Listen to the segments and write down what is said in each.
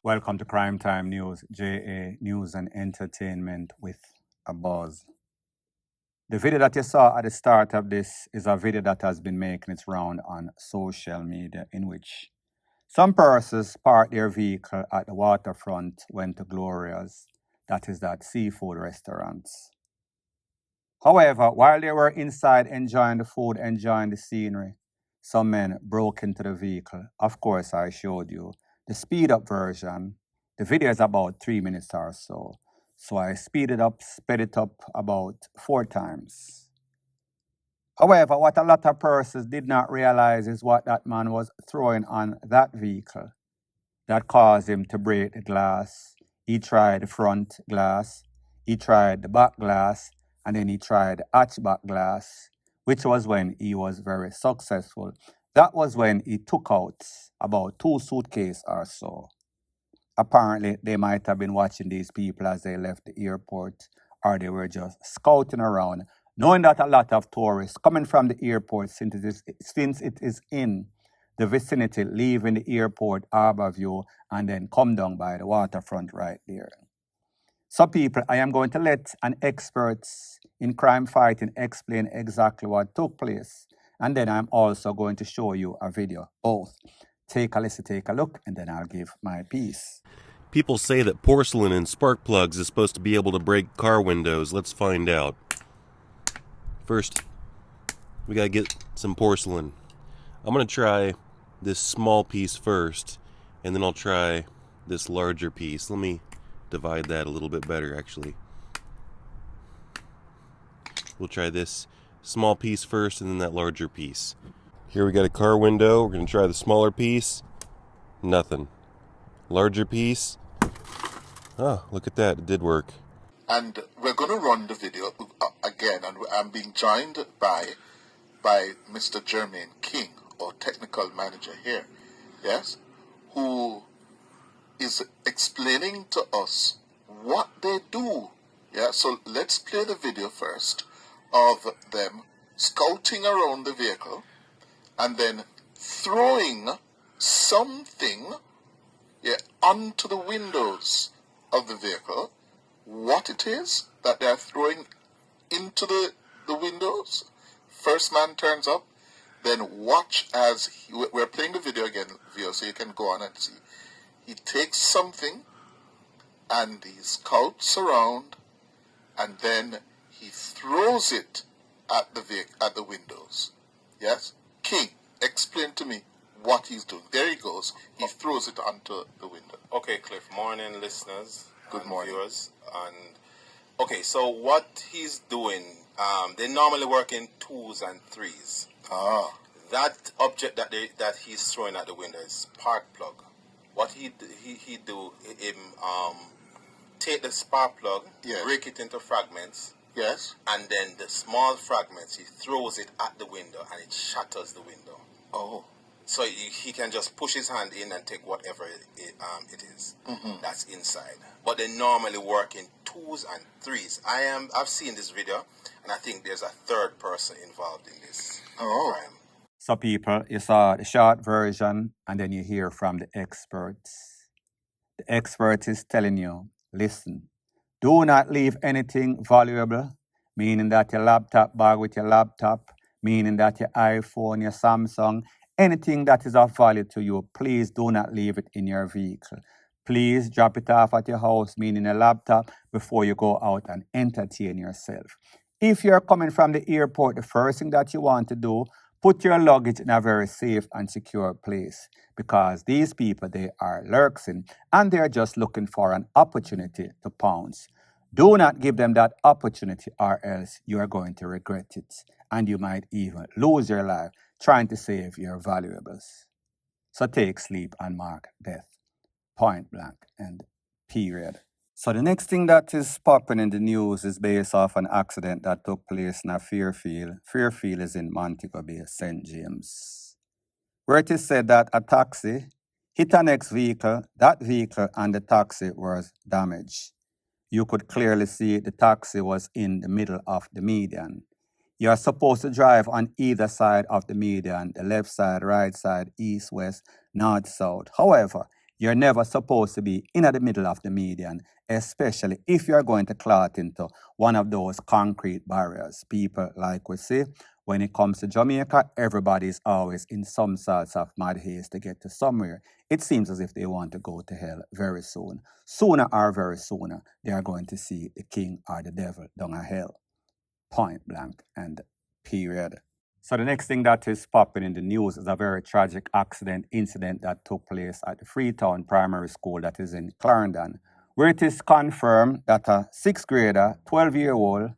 Welcome to Crime Time News, JA News and Entertainment with a buzz. The video that you saw at the start of this is a video that has been making its round on social media in which some persons parked their vehicle at the waterfront, went to Gloria's, that is that seafood restaurants. However, while they were inside enjoying the food, enjoying the scenery, some men broke into the vehicle. Of course, I showed you the speed up version. The video is about 3 minutes or so. So I sped it up about 4 times. However, what a lot of persons did not realize is what that man was throwing on that vehicle that caused him to break the glass. He tried the front glass, he tried the back glass, and then he tried the hatchback glass, which was when he was very successful. That was when he took out about 2 suitcases or so. Apparently, they might have been watching these people as they left the airport, or they were just scouting around, knowing that a lot of tourists coming from the airport, since it is in the vicinity, leaving the airport, Harbour View, and then come down by the waterfront right there. So people, I am going to let an expert in crime fighting explain exactly what took place. And then I'm also going to show you a video, both. Take a listen, take a look, and then I'll give my piece. People say that porcelain and spark plugs is supposed to be able to break car windows. Let's find out. First, we gotta get some porcelain. I'm gonna try this small piece first, and then I'll try this larger piece. Let me divide that a little bit better, actually. We'll try this small piece first, and then that larger piece. Here we got a car window. We're gonna try the smaller piece. Nothing. Larger piece. Oh, look at that. It did work. And we're going to run the video again, and I'm being joined by Mr. Jermaine King, our technical manager here, yes, who is explaining to us what they do. Yeah, so let's play the video first of them scouting around the vehicle and then throwing something onto the windows of the vehicle. What it is that they're throwing into the windows. First man turns up, then watch as we're playing the video again, Vio, so you can go on and see. He takes something and he scouts around, and then he throws it at the windows. Yes, King, explain to me what he's doing. There he goes. He throws it onto the window. Okay, Cliff. Morning, listeners. Good morning, viewers. And okay, so what he's doing, they normally work in 2s and 3s. That object that he's throwing at the window is spark plug. What he do, take the spark plug, yes, break it into fragments, yes, and then the small fragments he throws it at the window, and it shatters the window. Oh. So he can just push his hand in and take whatever it is that's inside. But they normally work in 2s and 3s. I've seen this video, and I think there's a third person involved in this crime. So people, you saw the short version, and then you hear from the experts. The expert is telling you, listen, do not leave anything valuable, meaning that your laptop bag with your laptop, meaning that your iPhone, your Samsung, anything that is of value to you, please do not leave it in your vehicle. Please drop it off at your house, meaning a laptop, before you go out and entertain yourself. If you're coming from the airport, the first thing that you want to do, put your luggage in a very safe and secure place, because these people, they are lurking and they're just looking for an opportunity to pounce. Do not give them that opportunity, or else you are going to regret it, and you might even lose your life trying to save your valuables. So take sleep and mark death. Point blank and period. So the next thing that is popping in the news is based off an accident that took place in Fairfield. Fairfield is in Montego Bay, St. James, where it is said that a taxi hit a next vehicle. That vehicle and the taxi was damaged. You could clearly see the taxi was in the middle of the median. You are supposed to drive on either side of the median, the left side, right side, east, west, north, south. However, You're never supposed to be in the middle of the median, especially if you're going to clot into one of those concrete barriers. People, like we say, when it comes to Jamaica, everybody's always in some sorts of mad haste to get to somewhere. It seems as if they want to go to hell very soon. Sooner or very sooner, they are going to see the king or the devil down a hell. Point blank and period. So the next thing that is popping in the news is a very tragic incident that took place at the Freetown Primary School that is in Clarendon, where it is confirmed that a 6th grader, 12-year-old,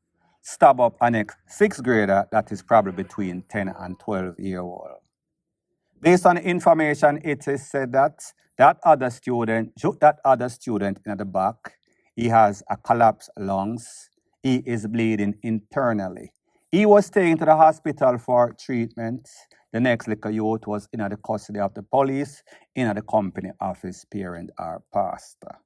stabbed up an ex-6th grader that is probably between 10 and 12-year-old. Based on the information, it is said that that other student in the back, he has a collapsed lungs. He is bleeding internally. He was taken to the hospital for treatment. The next little youth was in the custody of the police, in the company of his parent or pastor.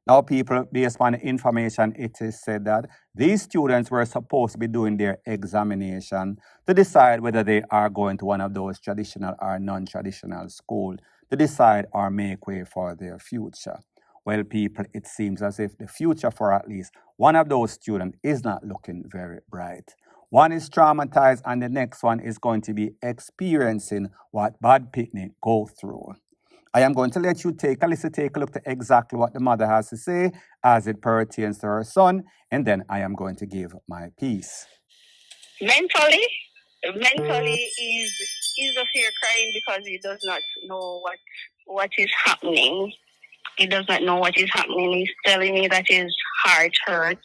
Now, people, based on the information, it is said that these students were supposed to be doing their examination to decide whether they are going to one of those traditional or non-traditional schools, to decide or make way for their future. Well, people, it seems as if the future for at least one of those students is not looking very bright. One is traumatized and the next one is going to be experiencing what bad picnic go through. I am going to let you take a look at exactly what the mother has to say as it pertains to her son, and then I am going to give my piece. Mentally, he's just here crying because he does not know what is happening. He does not know what is happening. He's telling me that his heart hurts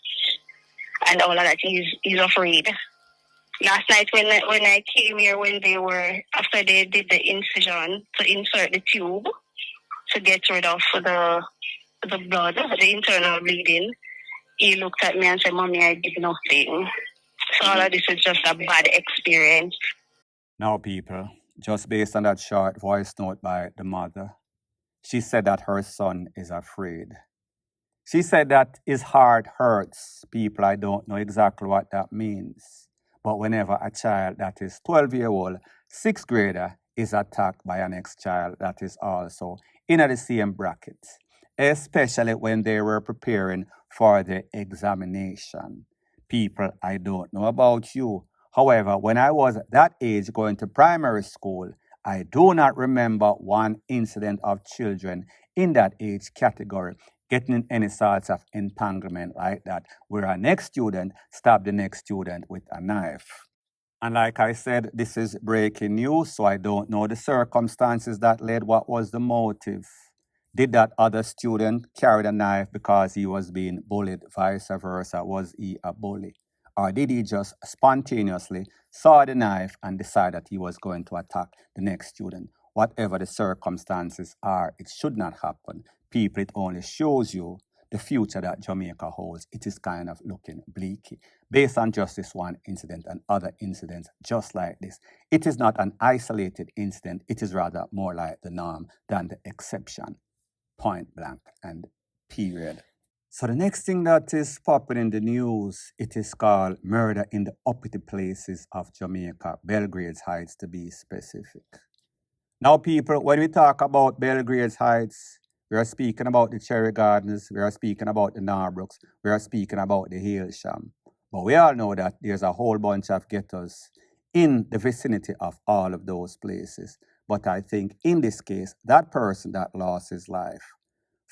and all of that. He's afraid. Last night when I came here, after they did the incision to insert the tube to get rid of the blood, the internal bleeding, he looked at me and said, "Mommy, I did nothing." So all of this is just a bad experience. Now, people, just based on that short voice note by the mother, she said that her son is afraid. She said that his heart hurts. People, I don't know exactly what that means. But whenever a child that is 12-year-old, 6th grader, is attacked by an ex-child that is also in the same bracket, especially when they were preparing for the examination. People, I don't know about you. However, when I was that age going to primary school, I do not remember one incident of children in that age category getting in any sorts of entanglement like that, where a next student stabbed the next student with a knife. And like I said, this is breaking news, so I don't know the circumstances that led. What was the motive? Did that other student carry the knife because he was being bullied, vice versa? Was he a bully? Or did he just spontaneously saw the knife and decide that he was going to attack the next student? Whatever the circumstances are, it should not happen. People, it only shows you the future that Jamaica holds. It is kind of looking bleak. Based on just this one incident and other incidents just like this, it is not an isolated incident. It is rather more like the norm than the exception. Point blank and period. So the next thing that is popping in the news, it is called murder in the uppity places of Jamaica, Belgrade's Heights to be specific. Now, people, when we talk about Belgrade's Heights, we are speaking about the Cherry Gardens, we are speaking about the Narbrooks, we are speaking about the Hailsham. But we all know that there's a whole bunch of ghettos in the vicinity of all of those places. But I think in this case, that person that lost his life,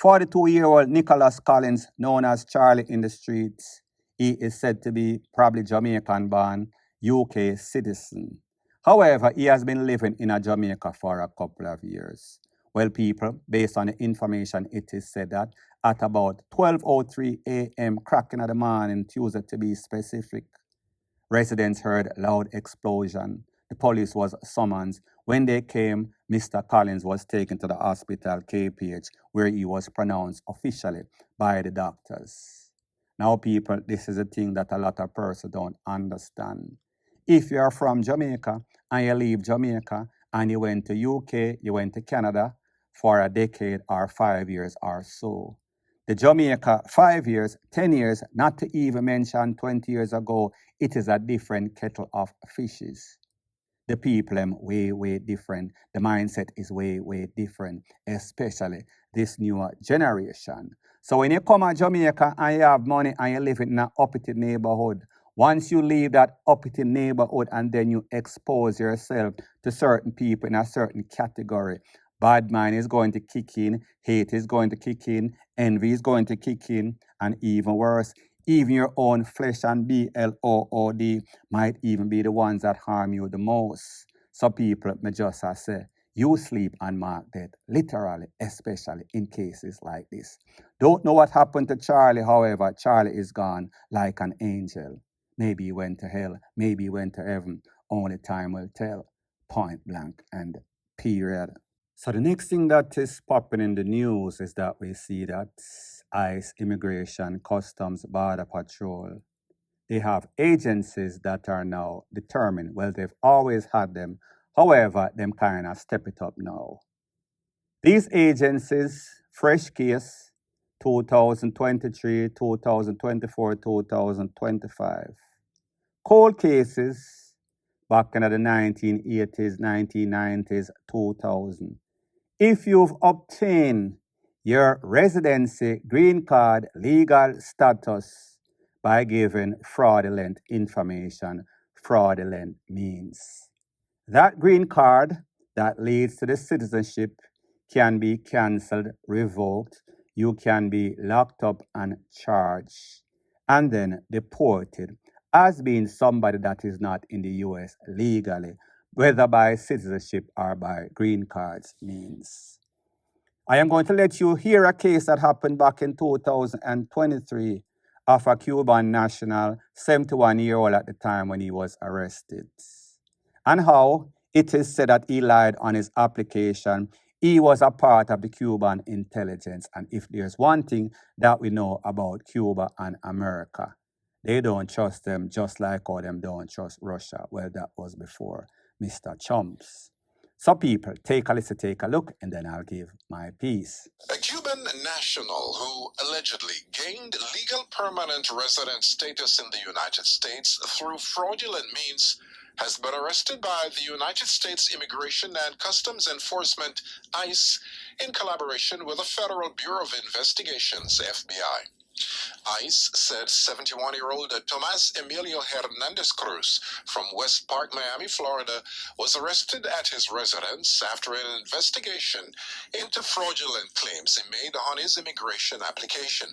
42-year-old Nicholas Collins, known as Charlie in the streets, he is said to be probably Jamaican-born, UK citizen. However, he has been living in Jamaica for a couple of years. Well, people, based on the information, it is said that at about 12:03 a.m., cracking of the morning, Tuesday to be specific, residents heard loud explosion. The police was summoned. When they came, Mr. Collins was taken to the hospital, KPH, where he was pronounced officially by the doctors. Now, people, this is a thing that a lot of persons don't understand. If you are from Jamaica and you leave Jamaica and you went to UK, you went to Canada for a decade or 5 years or so, the Jamaica 5 years, 10 years, not to even mention 20 years ago, it is a different kettle of fishes. The people am way different. The mindset is way different, especially this newer generation. So when you come to Jamaica and you have money and you live in an uppity neighborhood, once you leave that uppity neighborhood and then you expose yourself to certain people in a certain category, bad mind is going to kick in, hate is going to kick in, envy is going to kick in, and even worse, even your own flesh and blood might even be the ones that harm you the most. So people may just say, you sleep and mark death, literally, especially in cases like this. Don't know what happened to Charlie, however, Charlie is gone like an angel. Maybe he went to hell, maybe he went to heaven. Only time will tell. Point blank and period. So the next thing that is popping in the news is that we see that ICE, Immigration, Customs, Border Patrol, they have agencies that are now determined. Well, they've always had them. However, them kind of step it up now. These agencies, fresh case, 2023, 2024, 2025. Cold cases, back in the 1980s, 1990s, 2000. If you've obtained your residency, green card, legal status by giving fraudulent information, fraudulent means that green card that leads to the citizenship can be cancelled, revoked, you can be locked up and charged, and then deported as being somebody that is not in the US legally, whether by citizenship or by green cards means. I am going to let you hear a case that happened back in 2023 of a Cuban national, 71-year-old at the time when he was arrested, and how it is said that he lied on his application. He was a part of the Cuban intelligence, and if there's one thing that we know about Cuba and America, they don't trust them just like how them don't trust Russia. Well, that was before Mr. Chumps. So people, take a listen, take a look, and then I'll give my piece. A Cuban national who allegedly gained legal permanent resident status in the United States through fraudulent means has been arrested by the United States Immigration and Customs Enforcement, ICE, in collaboration with the Federal Bureau of Investigations, FBI. ICE said 71-year-old Tomas Emilio Hernandez Cruz from West Park, Miami, Florida, was arrested at his residence after an investigation into fraudulent claims he made on his immigration application.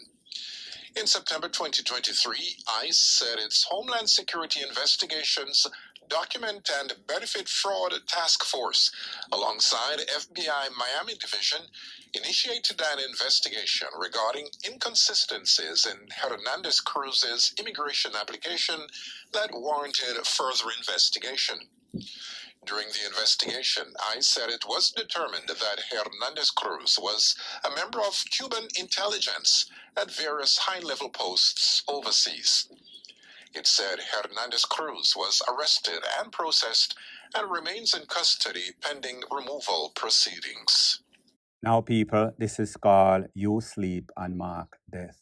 In September 2023, ICE said its Homeland Security Investigations Document and Benefit Fraud Task Force, alongside FBI Miami Division, initiated an investigation regarding inconsistencies in Hernandez Cruz's immigration application that warranted further investigation. During the investigation, ICE said it was determined that Hernandez Cruz was a member of Cuban intelligence at various high-level posts overseas. It said Hernandez Cruz was arrested and processed and remains in custody pending removal proceedings. Now, people, this is called You Sleep and Mark Death.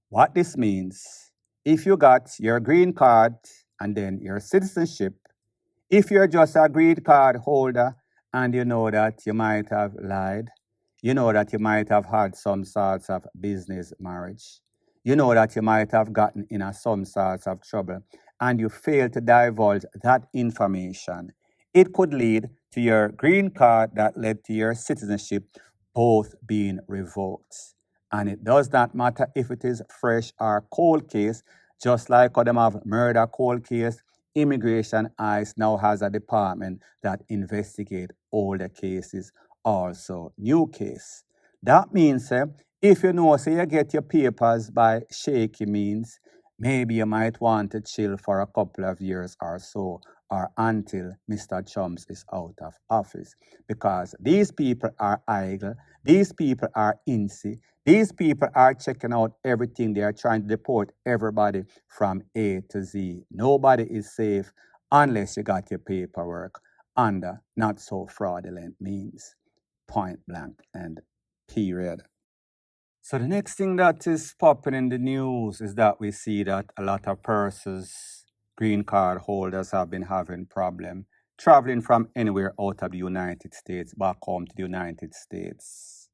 What this means, if you got your green card and then your citizenship, if you're just a green card holder and you know that you might have lied, you know that you might have had some sorts of business marriage, you know that you might have gotten in some sorts of trouble, and you fail to divulge that information, it could lead to your green card that led to your citizenship both being revoked. And it does not matter if it is fresh or cold case, just like how them have murder cold case, Immigration ICE now has a department that investigate older cases, also new case. That means if you know, say you get your papers by shaky means, maybe you might want to chill for a couple of years or so, or until Mr. Chumps is out of office. Because these people are idle, these people are insy, these people are checking out everything. They are trying to deport everybody from A to Z. Nobody is safe unless you got your paperwork under not so fraudulent means. Point blank and period. So the next thing that is popping in the news is that we see that a lot of persons, green card holders, have been having problem traveling from anywhere out of the United States back home to the United States.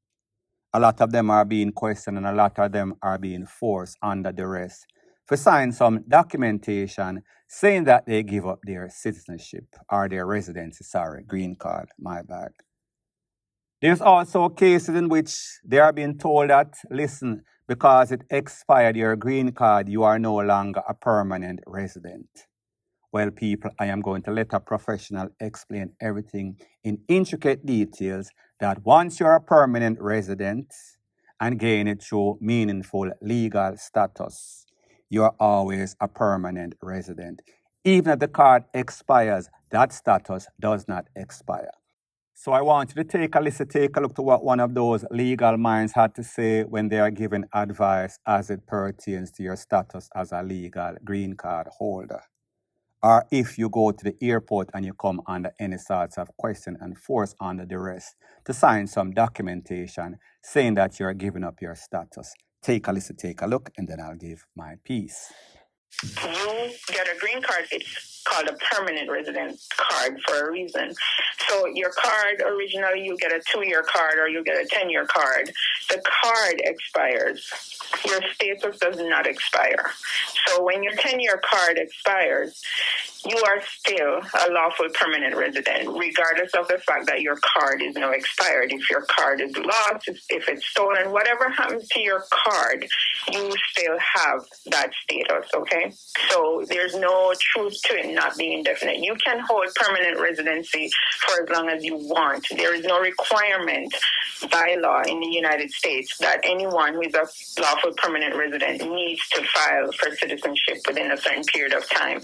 A lot of them are being questioned and a lot of them are being forced under duress to sign some documentation saying that they give up their citizenship or their residency, green card, my bad. There's also cases in which they are being told that, listen, because it expired your green card, you are no longer a permanent resident. Well, people, I am going to let a professional explain everything in intricate details that once you're a permanent resident and gain it through meaningful legal status, you're always a permanent resident. Even if the card expires, that status does not expire. So I want you to take a look to what one of those legal minds had to say when they are giving advice as it pertains to your status as a legal green card holder. Or if you go to the airport and you come under any sorts of question and force under duress to sign some documentation saying that you're giving up your status. Take a look, and then I'll give my piece. You get a green card, it's called a permanent resident card for a reason. So your card, originally you get a 2-year card or you get a 10-year card. The card expires. Your status does not expire. So when your 10-year card expires, you are still a lawful permanent resident, regardless of the fact that your card is now expired. If your card is lost, if it's stolen, whatever happens to your card, you still have that status, okay? So there's no truth to it not being indefinite. You can hold permanent residency for as long as you want. There is no requirement by law in the United States that anyone who is a lawful permanent resident needs to file for citizenship within a certain period of time.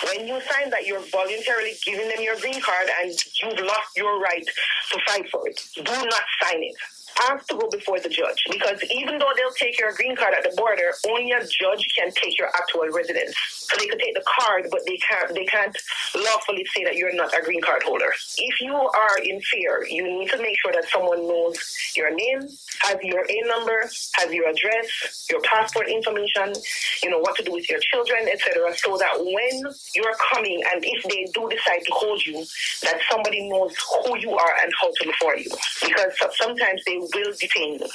When you sign that, you're voluntarily giving them your green card and you've lost your right to fight for it. Do not sign it. Have to go before the judge, because even though they'll take your green card at the border, only a judge can take your actual residence. So they can take the card, but they can't lawfully say that you're not a green card holder. If you are in fear, you need to make sure that someone knows your name, has your A number, has your address, your passport information, what to do with your children, etc. So that when you're coming and if they do decide to hold you, that somebody knows who you are and how to look for you. Because sometimes they will detain you.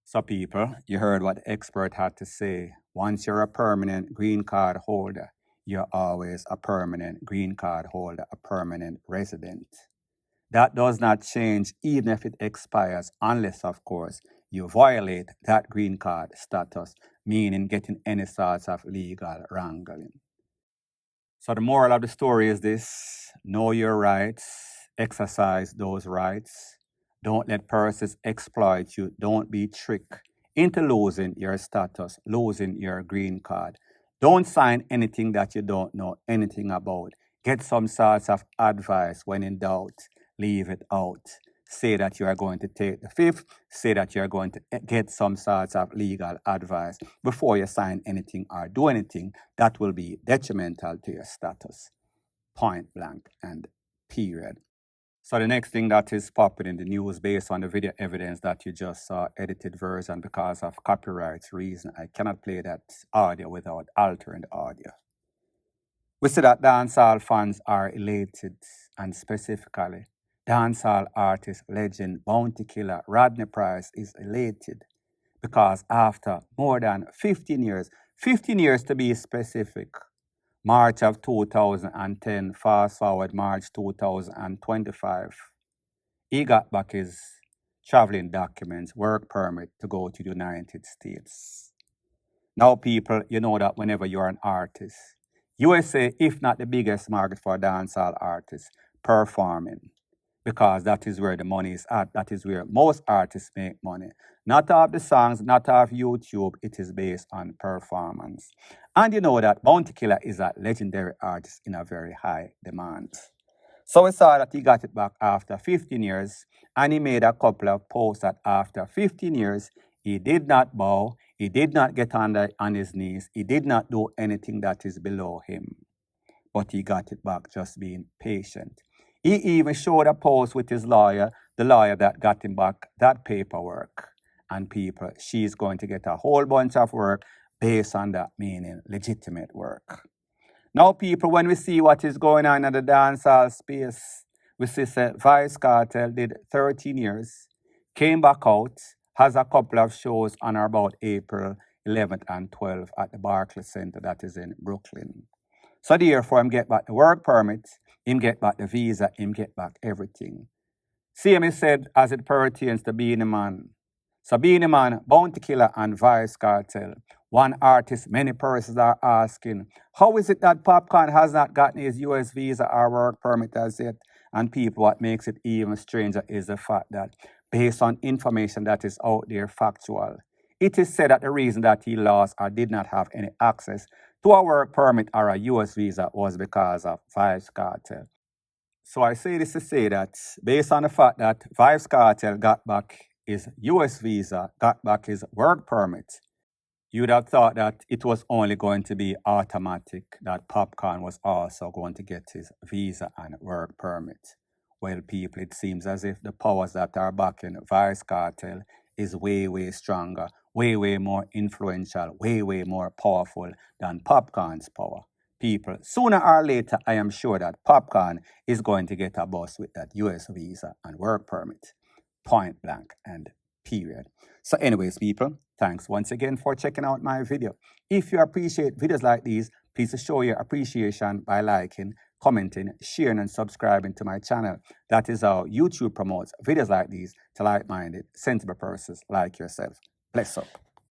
So people, you heard what the expert had to say. Once you're a permanent green card holder, you're always a permanent green card holder, a permanent resident. That does not change even if it expires, unless, of course, you violate that green card status, meaning getting any sorts of legal wrangling. So the moral of the story is this: know your rights, exercise those rights. Don't let persons exploit you. Don't be tricked into losing your status, losing your green card. Don't sign anything that you don't know anything about. Get some sorts of advice. When in doubt, leave it out. Say that you are going to take the fifth. Say that you are going to get some sorts of legal advice before you sign anything or do anything that will be detrimental to your status. Point blank and period. So the next thing that is popping in the news based on the video evidence that you just saw, edited version, because of copyright reason, I cannot play that audio without altering the audio. We see that dancehall fans are elated, and specifically, dancehall artist, legend, bounty killer Rodney Price is elated because after more than 15 years to be specific, March of 2010, fast forward March 2025, he got back his traveling documents, work permit to go to the United States. Now, people, you know that whenever you're an artist, USA, if not the biggest market for dancehall artists, performing, because that is where the money is at. That is where most artists make money. Not off the songs, not off YouTube, it is based on performance. And you know that Bounty Killer is a legendary artist in a very high demand. So we saw that he got it back after 15 years, and he made a couple of posts that after 15 years, he did not bow, he did not get on his knees, he did not do anything that is below him. But he got it back just being patient. He even showed a post with his lawyer, the lawyer that got him back that paperwork. And people, she's going to get a whole bunch of work based on that, meaning legitimate work. Now, people, when we see what is going on in the dancehall space, we see that Vice Cartel did 13 years, came back out, has a couple of shows on or about April 11th and 12th at the Barclays Center that is in Brooklyn. So therefore, him get back the work permit, him get back the visa, him get back everything. See him said as it pertains to Beenie Man. So Beenie Man, Bounty Killer and Vice Cartel. One artist, many persons are asking, how is it that Popcorn has not gotten his US visa or work permit as yet? And people, what makes it even stranger is the fact that based on information that is out there factual, it is said that the reason that he lost or did not have any access to a work permit or a US visa was because of Vice Cartel. So I say this to say that based on the fact that Vice Cartel got back his US visa, got back his work permit, you'd have thought that it was only going to be automatic that Popcorn was also going to get his visa and work permit. Well, people, it seems as if the powers that are backing Vice Cartel is way, way stronger, way, way more influential, way, way more powerful than Popcorn's power. People, sooner or later, I am sure that Popcorn is going to get a bus with that US visa and work permit. Point blank and period. So anyways, people, thanks once again for checking out my video. If you appreciate videos like these, please show your appreciation by liking, commenting, sharing, and subscribing to my channel. That is how YouTube promotes videos like these to like-minded, sensible persons like yourself. Bless up.